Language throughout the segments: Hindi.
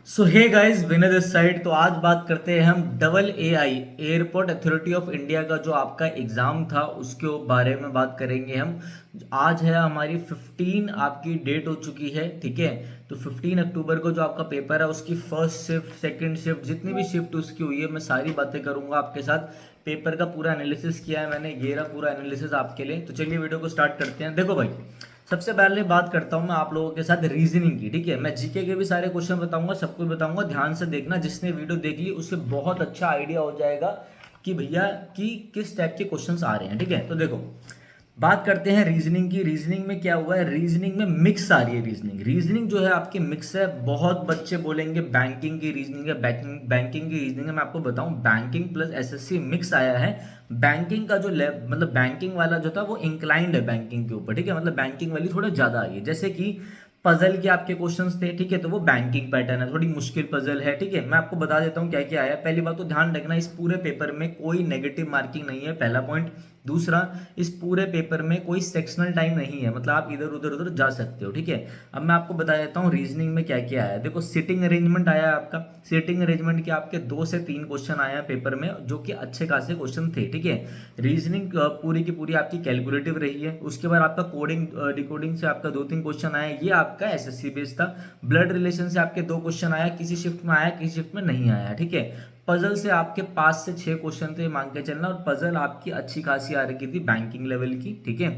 सो हे गाइस, विनर दिस साइड। तो आज बात करते हैं हम double AI airport authority of India का जो आपका एग्ज़ाम था उसके बारे में बात करेंगे हम। आज है हमारी 15 आपकी डेट हो चुकी है, ठीक है। तो 15 अक्टूबर को जो आपका पेपर है उसकी फर्स्ट शिफ्ट, सेकंड शिफ्ट, जितनी भी शिफ्ट उसकी हुई है मैं सारी बातें करूंगा आपके साथ। पेपर का पूरा एनालिसिस किया है मैंने, ये रहा पूरा एनालिसिस आपके लिए। तो चलिए वीडियो को स्टार्ट करते हैं। देखो भाई, सबसे पहले बात करता हूं मैं आप लोगों के साथ रीजनिंग की, ठीक है। मैं जीके के भी सारे क्वेश्चन बताऊंगा, सब कुछ बताऊंगा, ध्यान से देखना। जिसने वीडियो देख ली उससे बहुत अच्छा आइडिया हो जाएगा कि भैया कि किस टाइप के क्वेश्चंस आ रहे हैं, ठीक है। तो देखो, बात करते हैं रीजनिंग की। रीजनिंग में क्या हुआ है, रीजनिंग में मिक्स आ रही है। रीजनिंग रीजनिंग जो है आपकी मिक्स है। बहुत बच्चे बोलेंगे बैंकिंग की रीजनिंग है, बैंकिंग की रीजनिंग है। मैं आपको बताऊं, बैंकिंग प्लस एसएससी मिक्स आया है। बैंकिंग का जो मतलब बैंकिंग वाला जो था वो इंक्लाइंड है बैंकिंग के ऊपर, ठीक है। मतलब बैंकिंग वाली थोड़ा ज्यादा आई है। जैसे कि पजल के आपके क्वेश्चंस थे, ठीक है, तो वो बैंकिंग पैटर्न है, थोड़ी मुश्किल पजल है, ठीक है। मैं आपको बता देता हूँ क्या क्या आया। पहली बात तो ध्यान रखना, इस पूरे पेपर में कोई नेगेटिव मार्किंग नहीं है, पहला पॉइंट। दूसरा, इस पूरे पेपर में कोई सेक्शनल टाइम नहीं है, मतलब आप इधर उधर उधर जा सकते हो, ठीक है। अब मैं आपको बता देता हूँ रीजनिंग में क्या क्या आया है। देखो, सिटिंग अरेंजमेंट आया है आपका। सिटिंग अरेंजमेंट के आपके 2 से 3 क्वेश्चन आए हैं पेपर में, जो कि अच्छे खासे क्वेश्चन थे, ठीक है। रीजनिंग पूरी की पूरी आपकी कैलकुलेटिव रही है। उसके बाद आपका कोडिंग डिकोडिंग से आपका 2-3 क्वेश्चन आया, ये आपका एसएससी बेस था। ब्लड रिलेशन से आपके 2 क्वेश्चन आया, किसी शिफ्ट में आया, किसी शिफ्ट में नहीं आया, ठीक है। पजल से आपके 5 से 6 क्वेश्चन थे, मान के चलना। और पजल आपकी अच्छी खासी आ रही थी बैंकिंग लेवल की, ठीक है।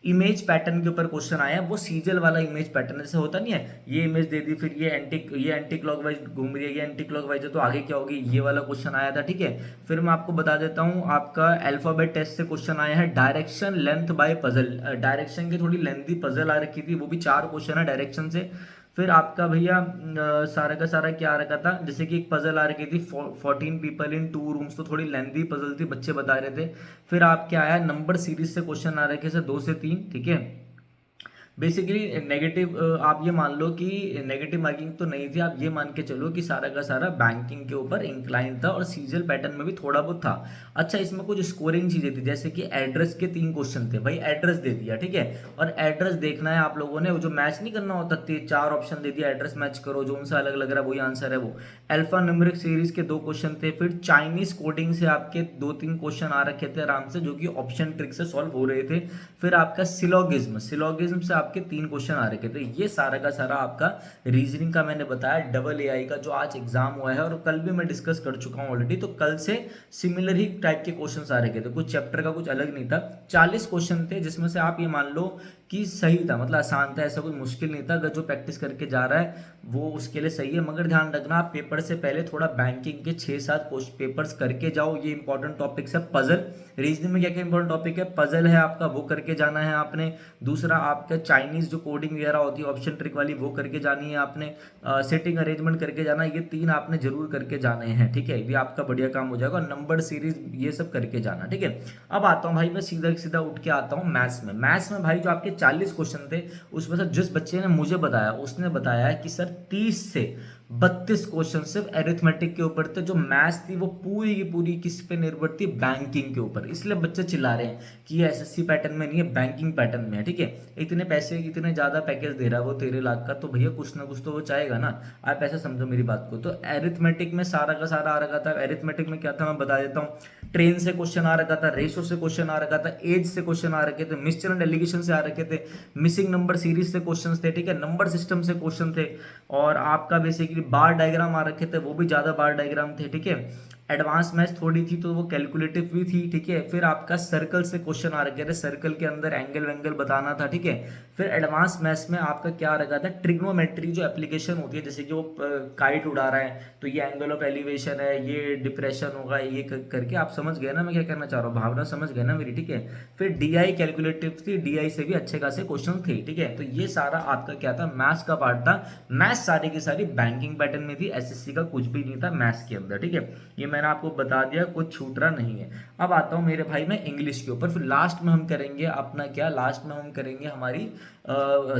इमेज पैटर्न के ऊपर क्वेश्चन आया, वो सीजल वाला इमेज पैटर्न जैसे होता नहीं है, ये इमेज दे दी, फिर ये एंटी क्लॉकवाइज घूम रही है, ये एंटी क्लॉकवाइज है, तो आगे क्या होगी, ये वाला क्वेश्चन आया था, ठीक है। फिर मैं आपको बता देता हूँ, आपका अल्फाबेट टेस्ट से क्वेश्चन आया है, direction length bye puzzle. Direction की थोड़ी लेंथी पजल आ रखी थी, वो भी 4 क्वेश्चन है डायरेक्शन से। फिर आपका भैया सारा का सारा क्या आ रखा था, जैसे कि एक पजल आ रखी थी 14 पीपल इन 2 रूम्स, तो थोड़ी लेंथी पजल थी, बच्चे बता रहे थे। फिर आप क्या आया, नंबर सीरीज से क्वेश्चन आ रखे थे 2 से 3, ठीक है। बेसिकली नेगेटिव, आप ये मान लो कि नेगेटिव मार्किंग तो नहीं थी। आप ये मान के चलो कि सारा का सारा बैंकिंग के ऊपर इंक्लाइन था, और सीजल पैटर्न में भी थोड़ा बहुत था। अच्छा, इसमें कुछ स्कोरिंग चीजें थी, जैसे कि एड्रेस के 3 क्वेश्चन थे, भाई एड्रेस दे दिया, ठीक है। और एड्रेस देखना है आप लोगों ने, वो जो मैच नहीं करना होता, 4 ऑप्शन दे दिया, एड्रेस मैच करो, जो उनसे अलग लग रहा है वही आंसर है वो। अल्फा न्यूमेरिक सीरीज के 2 क्वेश्चन थे। फिर चाइनीज कोडिंग से आपके 2-3 क्वेश्चन आ रखे थे आराम से, जो कि ऑप्शन ट्रिक से सॉल्व हो रहे थे। फिर आपका सिलोगिज्म, सिलोगिज्म से आपके 3 क्वेश्चन आ रखे थे। ये सारा का सारा आपका रीजनिंग का मैंने बताया डबल एआई का, जो आज एग्जाम हुआ है, और कल भी मैं डिस्कस कर चुका हूँ ऑलरेडी। तो कल से सिमिलर ही टाइप के क्वेश्चन आ रखे थे, कुछ चैप्टर का कुछ अलग नहीं था। 40 क्वेश्चन थे, जिसमें से आप ये मान लो कि सही था, मतलब आसान था, ऐसा कोई मुश्किल नहीं था। अगर जो प्रैक्टिस करके जा रहा है वो उसके लिए सही है। मगर ध्यान रखना, आप पेपर से पहले थोड़ा बैंकिंग के 6-7 पेपर्स करके जाओ। ये इंपॉर्टेंट टॉपिक्स है। पजल रीजनिंग में क्या क्या इंपॉर्टेंट टॉपिक है, पजल है आपका, वो करके जाना है आपने। दूसरा, आपका चाइनीज जो कोडिंग वगैरह होती है ऑप्शन ट्रिक वाली, वो करके जानी है आपने। सेटिंग अरेंजमेंट करके जाना है। ये 3 आपने जरूर करके जाने हैं, ठीक है। ये आपका बढ़िया काम हो जाएगा। नंबर सीरीज ये सब करके जाना, ठीक है। अब आता हूँ भाई, मैं सीधा सीधा उठ के आता हूँ मैथ्स में। मैथ्स में भाई जो आपके 40 क्वेश्चन थे, उसमें से जिस बच्चे ने मुझे बताया, उसने बताया कि सर 30 से 32 क्वेश्चन सिर्फ एरिथमेटिक के ऊपर थे। जो मैथ्स थी वो पूरी की पूरी किस पे निर्भर थी, बैंकिंग के ऊपर। इसलिए बच्चे चिल्ला रहे हैं कि ये एसएससी पैटर्न में नहीं है, बैंकिंग पैटर्न में है, ठीक है। इतने पैसे, इतने ज्यादा पैकेज दे रहा है वो 13 लाख का, तो भैया कुछ ना कुछ तो वो चाहेगा ना। आप ऐसा समझो मेरी बात को। तो एरिथमेटिक में सारा का सारा आ रखा था। एरिथमेटिक में क्या था मैं बता देता हूँ, ट्रेन से क्वेश्चन आ रखा था, रेशो से क्वेश्चन आ रखा था, एज से क्वेश्चन आ रखे थे, मिक्सचर एंड डेलीगेशन से आ रखे थे, मिसिंग नंबर सीरीज से क्वेश्चन थे, ठीक है, नंबर सिस्टम से क्वेश्चन थे। और आपका बेसिकली बार डायग्राम आ रखे थे, वो भी ज्यादा बार डायग्राम थे, ठीक है। एडवांस मैथ थोड़ी थी तो वो कैलकुलेटिव भी थी, ठीक है। फिर आपका सर्कल से क्वेश्चन आ रखे थे, सर्कल के अंदर एंगल वेंगल बताना था, ठीक है। फिर एडवांस मैथ्स में आपका क्या रखा था, ट्रिग्नोमेट्री जो एप्लीकेशन होती है, जैसे कि वो काइट उड़ा रहा है तो ये एंगल ऑफ एलिवेशन है, ये डिप्रेशन होगा, ये करके आप समझ गए ना मैं क्या करना चाह रहा हूँ, भावना समझ गए ना मेरी, ठीक है। फिर डीआई कैलकुलेटिव थी, डीआई से भी अच्छे खासे क्वेश्चन थे, ठीक है। तो ये सारा आपका क्या था, मैथ्स का पार्ट था। मैथ्स सारी की सारी बैंकिंग पैटर्न में थी, एसएससी का कुछ भी नहीं था मैथ्स के अंदर, ठीक है। ये मैंने आपको बता दिया, कुछ छूट रहा नहीं है। अब आता हूँ मेरे भाई मैं इंग्लिश के ऊपर। फिर लास्ट में हम करेंगे अपना क्या, लास्ट में हम करेंगे हमारी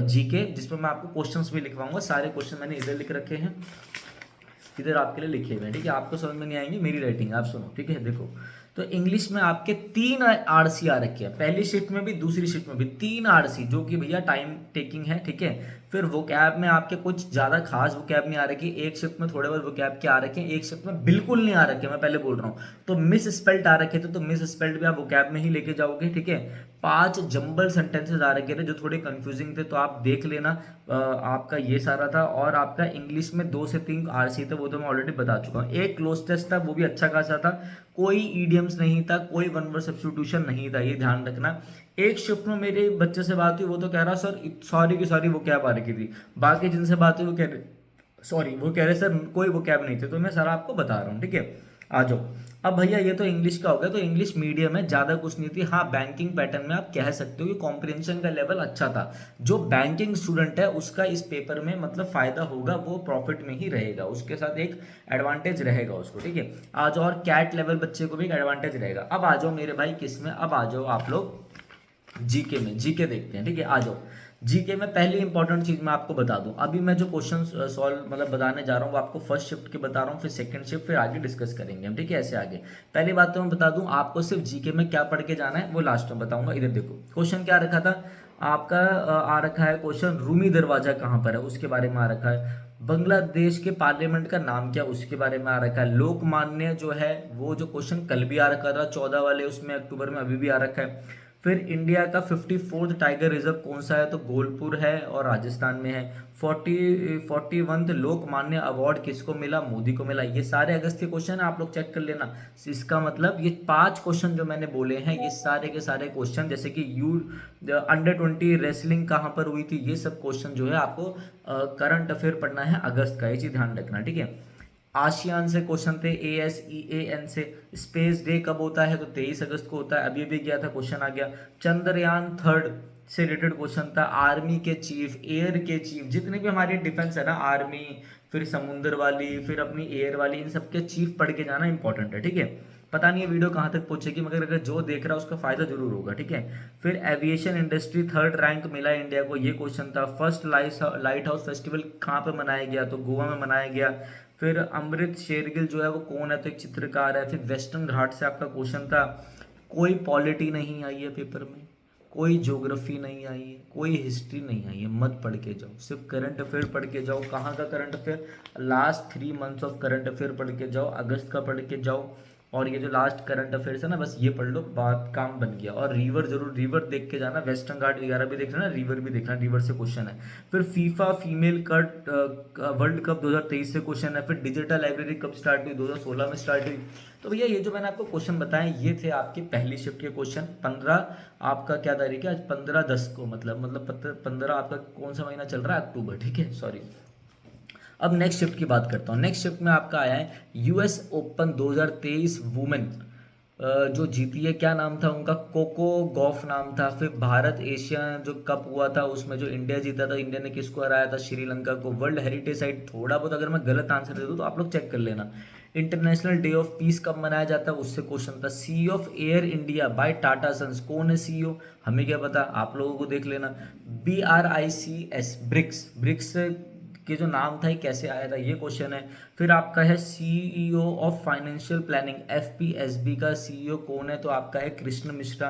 जीके, जिसमें मैं आपको क्वेश्चंस भी लिखवाऊंगा। सारे क्वेश्चन मैंने इधर लिख रखे हैं, इधर आपके लिए लिखे हुए हैं, ठीक है। आपको समझ में नहीं आएंगे मेरी राइटिंग, आप सुनो, ठीक है। देखो, तो इंग्लिश में आपके 3 आरसी आ रखे हैं, पहली शिफ्ट में भी दूसरी शिफ्ट में भी 3 आरसी, जो कि भैया टाइम टेकिंग है, ठीक है। फिर वोकैब में आपके कुछ ज़्यादा खास वोकैब नहीं आ रखी, एक शिफ्ट में थोड़े बहुत वोकैब के आ रखे हैं, एक शिफ्ट में बिल्कुल नहीं आ रखे, मैं पहले बोल रहा हूँ। तो मिस स्पेल्ट आ रखे थे, तो मिस स्पेल्ट भी आप वोकैब में ही लेके जाओगे, ठीक है। 5 जंबल सेंटेंसेस आ रखे थे जो थोड़े कंफ्यूजिंग थे, तो आप देख लेना। आपका ये सारा था, और आपका इंग्लिश में 2 से 3 आरसी थे, वो तो मैं ऑलरेडी बता चुका हूँ। एक क्लोज टेस्ट था, वो भी अच्छा खासा था, कोई ईडियम्स नहीं था, कोई वन वर्ड सब्स्टिट्यूशन नहीं था, ये ध्यान रखना। एक शिफ्ट में मेरे बच्चे से बात हुई, वो तो कह रहा सर सॉरी की सॉरी वो कैब आ रखी थी। बाकी जिनसे बात हुई वो कह रहे सॉरी, वो कह रहे सर कोई वो कैब नहीं थे। तो मैं सर आपको बता रहा हूँ, ठीक है। आ जाओ। अब भैया ये तो इंग्लिश का हो गया, तो इंग्लिश मीडियम है, ज़्यादा कुछ नहीं थी। हाँ, बैंकिंग पैटर्न में आप कह सकते हो कि कॉम्प्रिहेंशन का लेवल अच्छा था। जो बैंकिंग स्टूडेंट है उसका इस पेपर में मतलब फ़ायदा होगा, वो प्रॉफिट में ही रहेगा, उसके साथ एक एडवांटेज रहेगा उसको, ठीक है। आ जाओ, और कैट लेवल बच्चे को भी एक एडवांटेज रहेगा। अब आ जाओ मेरे भाई किस में, अब आ जाओ आप लोग जीके में। जीके देखते हैं, ठीक है। आ जाओ। जीके में पहली इंपॉर्टेंट चीज मैं आपको बता दूं, अभी मैं जो क्वेश्चन सॉल्व मतलब बताने जा रहा हूँ वो आपको फर्स्ट शिफ्ट के बता रहा हूँ, फिर सेकंड शिफ्ट, फिर आगे डिस्कस करेंगे हम, ठीक है। ऐसे आगे पहली बात तो मैं बता दूं, आपको सिर्फ जीके में क्या पढ़ के जाना है वो लास्ट में बताऊंगा। इधर देखो क्वेश्चन क्या रखा था आपका, आ रखा है क्वेश्चन, रूमी दरवाजा कहाँ पर है उसके बारे में आ रखा है। बांग्लादेश के पार्लियामेंट का नाम क्या, उसके बारे में आ रखा है। लोकमान्य जो है वो जो क्वेश्चन कल भी आ रखा था 14 वाले, उसमें अक्टूबर में अभी भी आ रखा है। फिर इंडिया का 54th टाइगर रिजर्व कौन सा है, तो गोलपुर है और राजस्थान में है। 41 लोकमान्य अवार्ड किसको मिला, मोदी को मिला। ये सारे अगस्त के क्वेश्चन है, आप लोग चेक कर लेना। इसका मतलब ये 5 क्वेश्चन जो मैंने बोले हैं, ये सारे के सारे क्वेश्चन, जैसे कि अंडर 20 रेसलिंग कहाँ पर हुई थी, ये सब क्वेश्चन जो है आपको करंट अफेयर पढ़ना है अगस्त का, ये चीज ध्यान रखना, ठीक है। आशियान से क्वेश्चन थे, ASEAN से। स्पेस डे कब होता है, तो 23 अगस्त को होता है, अभी अभी गया था क्वेश्चन आ गया। चंद्रयान 3 से रिलेटेड क्वेश्चन था। आर्मी के चीफ, एयर के चीफ, जितने भी हमारी डिफेंस है ना, आर्मी, फिर समुद्र वाली, फिर अपनी एयर वाली, इन सबके चीफ पढ़ के जाना इंपॉर्टेंट है, ठीक है। पता नहीं ये वीडियो कहाँ तक पहुंचेगी, मगर अगर जो देख रहा है उसका फायदा जरूर होगा, ठीक है। फिर एविएशन इंडस्ट्री 3rd रैंक मिला इंडिया को, ये क्वेश्चन था। फर्स्ट लाइट हाउस फेस्टिवल कहाँ पे मनाया गया, तो गोवा में मनाया गया। फिर अमृत शेरगिल जो है वो कौन है, तो एक चित्रकार है। फिर वेस्टर्न घाट से आपका क्वेश्चन था। कोई पॉलिटी नहीं आई है पेपर में, कोई ज्योग्राफी नहीं आई है, कोई हिस्ट्री नहीं आई है, मत पढ़ के जाओ, सिर्फ करंट अफेयर पढ़ के जाओ। कहाँ का current affair, last 3 months of current affair पढ़ के जाओ, अगस्त का पढ़ के जाओ। और ये जो लास्ट करंट अफेयर्स है ना, बस ये पढ़ लो, बात काम बन गया। और रिवर जरूर, रिवर देख के जाना, वेस्टर्न घाट वगैरह भी देखना, रिवर भी देखना, रिवर से क्वेश्चन है। फिर FIFA female cut world cup 2023 से क्वेश्चन है। फिर डिजिटल लाइब्रेरी कब स्टार्ट हुई, 2016 में स्टार्ट हुई। तो भैया ये जो मैंने आपको क्वेश्चन बताए, ये थे आपकी पहली शिफ्ट के क्वेश्चन। 15 आपका क्या तारीख है आज, 15/10 को, मतलब 15 आपका कौन सा महीना चल रहा है, अक्टूबर, ठीक है, सॉरी। अब नेक्स्ट शिफ्ट की बात करता हूँ। नेक्स्ट शिफ्ट में आपका आया है US ओपन 2023 वुमेन, जो जीती है, क्या नाम था उनका, कोको गॉफ नाम था। फिर भारत एशिया जो कप हुआ था उसमें जो इंडिया जीता था, इंडिया ने किसको हराया था, श्रीलंका को। वर्ल्ड हेरिटेज साइट, थोड़ा बहुत अगर मैं गलत आंसर दे दूँ तो आप लोग चेक कर लेना। इंटरनेशनल डे ऑफ पीस कब मनाया जाता है, उससे क्वेश्चन था। C of Air India by Tata Sons, कौन है CEO, हमें क्या पता, आप लोगों को देख लेना। BRICS, ब्रिक्स, ब्रिक्स के जो नाम था ये कैसे आया था, ये क्वेश्चन है। फिर आपका है CEO of financial planning, FPSB का CEO कौन है, तो आपका है कृष्ण मिश्रा।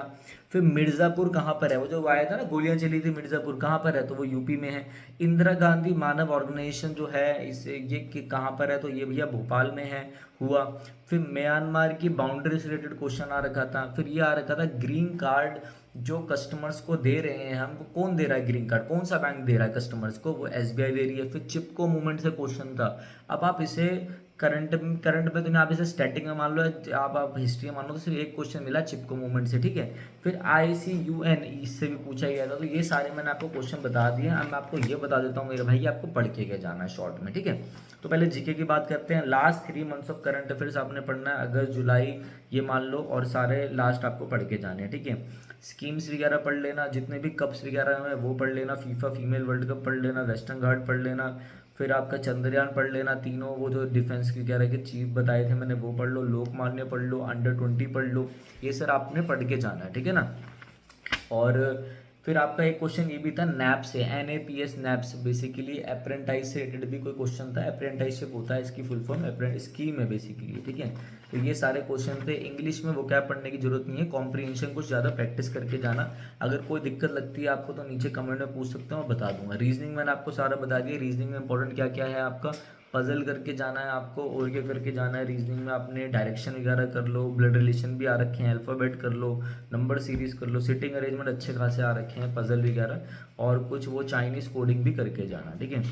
फिर मिर्ज़ापुर कहाँ पर है, वो जो आया था ना, गोलियां चली थी, मिर्ज़ापुर कहाँ पर है, तो वो यूपी में है। इंदिरा गांधी मानव ऑर्गेनाइजेशन जो है, इसे ये कहाँ पर है, तो ये भैया भोपाल में है, हुआ। फिर म्यांमार की बाउंड्री से रिलेटेड क्वेश्चन आ रखा था। फिर ये आ रखा था ग्रीन कार्ड जो कस्टमर्स को दे रहे हैं, हमको कौन दे रहा है ग्रीन कार्ड, कौन सा बैंक दे रहा है कस्टमर्स को, वो SBI दे रही है। फिर चिपको मूवमेंट से क्वेश्चन था। अब आप इसे करंट करंट में, तुम्हें आप इसे स्टैटिक में मान लो, आप हिस्ट्री में मान लो, तो सिर्फ एक क्वेश्चन मिला चिपको मूवमेंट से, ठीक है। फिर ICUN, इससे भी पूछा गया था। तो ये सारे मैंने आपको क्वेश्चन बता दिए। अब मैं आपको ये बता देता हूँ मेरे भाई, आपको पढ़ के क्या जाना है शॉर्ट में, ठीक है। तो पहले जीके की बात करते हैं। Last 3 months of current affairs आपने पढ़ना है, अगस्त जुलाई ये मान लो, और सारे लास्ट आपको पढ़ के जाने हैं, ठीक है। स्कीम्स वगैरह पढ़ लेना, जितने भी कप्स वगैरह हैं वो पढ़ लेना। फीफा फीमेल वर्ल्ड कप पढ़ लेना, वेस्टर्न घाट पढ़ लेना। फिर आपका चंद्रयान पढ़ लेना, तीनों वो जो डिफेंस वगैरह के चीफ बताए थे मैंने वो पढ़ लो। लोकमान्य पढ़ लो, अंडर 20 पढ़ लो, ये सर आपने पढ़ के जाना है, ठीक है ना। और फिर आपका एक क्वेश्चन ये भी था नैप से, NAPS नैप्स, बेसिकली अप्रेंटाइज से रिलेटेड भी कोई क्वेश्चन था। अप्रेंटाइजशिप होता है इसकी फुल फॉर्म, स्कीम है बेसिकली, ठीक है। तो ये सारे क्वेश्चन थे। इंग्लिश में वो क्या पढ़ने की जरूरत नहीं है, कॉम्प्रीहेंशन कुछ ज़्यादा प्रैक्टिस करके जाना। अगर कोई दिक्कत लगती है आपको तो नीचे कमेंट में पूछ सकते हो, मैं बता दूंगा। रीजनिंग मैंने आपको सारा बता दिया। रीजनिंग में इंपॉर्टेंट क्या क्या है आपका, पजल करके जाना है आपको, और क्या करके जाना है रीजनिंग में, आपने डायरेक्शन वगैरह कर लो, ब्लड रिलेशन भी आ रखे हैं, अल्फ़ाबेट कर लो, नंबर सीरीज कर लो, सिटिंग अरेंजमेंट अच्छे खासे आ रखे हैं, पजल वगैरह, और कुछ वो चाइनीज़ कोडिंग भी करके जाना, ठीक है।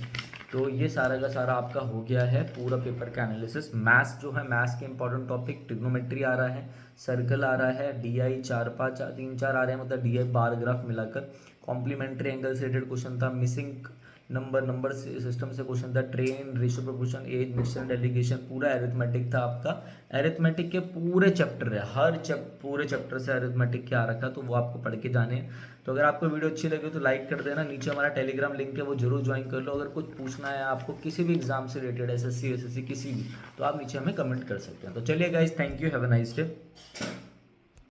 तो ये सारा का सारा आपका हो गया है पूरा पेपर का एनालिसिस। मैथ्स जो है, मैथ्स के इंपॉर्टेंट टॉपिक, ट्रिग्नोमेट्री आ रहा है, सर्कल आ रहा है, DI 4 5 3 4 आ रहे हैं, मतलब DI बार ग्राफ मिलाकर। कॉम्प्लीमेंट्री एंगल से रिलेटेड क्वेश्चन था, मिसिंग नंबर सिस्टम से क्वेश्चन था, train, ratio proportion, age, mixture, delegation, पूरा एरिथमेटिक था आपका। एरिथमेटिक के पूरे चैप्टर है, पूरे चैप्टर से एरिथमेटिक के आ रखा, तो वो आपको पढ़ के जाने हैं। तो अगर आपको वीडियो अच्छी लगे तो लाइक कर देना, नीचे हमारा टेलीग्राम लिंक है वो जरूर ज्वाइन कर लो। अगर कुछ पूछना है आपको किसी भी एग्जाम से रिलेटेड, SSC SSC किसी भी, तो आप नीचे हमें कमेंट कर सकते हैं। तो चलिए guys, thank you, have a nice day.